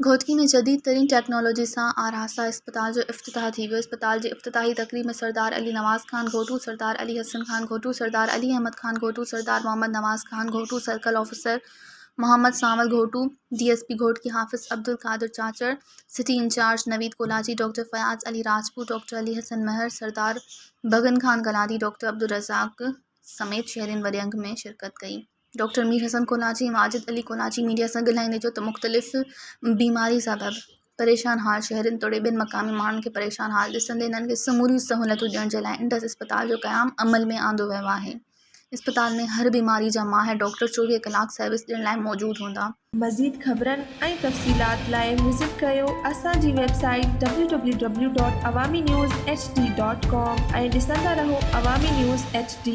घोटकी में जदीद तरीन टेक्नोलॉजी सां आरासा इस्पताल जो इफ्तिताह थी वियो। इस्पताल जी इफ्तिताही तकरीब में Sardar Ali Nawaz Khan Ghotu, Sardar Ali Hasan Khan Ghotu, Sardar Ali Ahmed Khan Ghotu, Sardar Mohammad Nawaz Khan Ghotu, circle officer Mohammad Samal Ghotu, DSP Ghotki Hafiz Abdul Qadir Chachar, city incharge Naveed Kolaji, doctor Fayaz Ali Rajput, doctor Ali Hasan Mahar, Sardar Bagan Khan Galadi, doctor Abdul Razzaq समेत शहरिन वॾे अंग में शिरकत कई। डॉक्टर मीर हसन कोलाची, माजिद अली कोलाची मीडिया सां ॻाल्हाईंदे चयो त मुख़्तलिफ़ बीमारी सबबि परेशान हाल शहरिन तोड़े ॿिनि मक़ामी माण्हुनि खे परेशान हाल ॾिसंदे इन्हनि खे समूरी सहूलियतूं ॾियण जे लाइ इंडस इस्पताल जो क़याम अमल में आंदो वियो आहे। इस्पताल में हर बीमारी जा माहिर डॉक्टर 24 कलाक सर्विस ॾियण लाइ मौजूदु हूंदा। मज़ीद ख़बरनि ऐं तफ़सीलात लाइ विज़िट कयो असांजी वेबसाइट www.awamiNewsHD.com ऐं ॾिसंदा रहो अवामी न्यूज़ HD।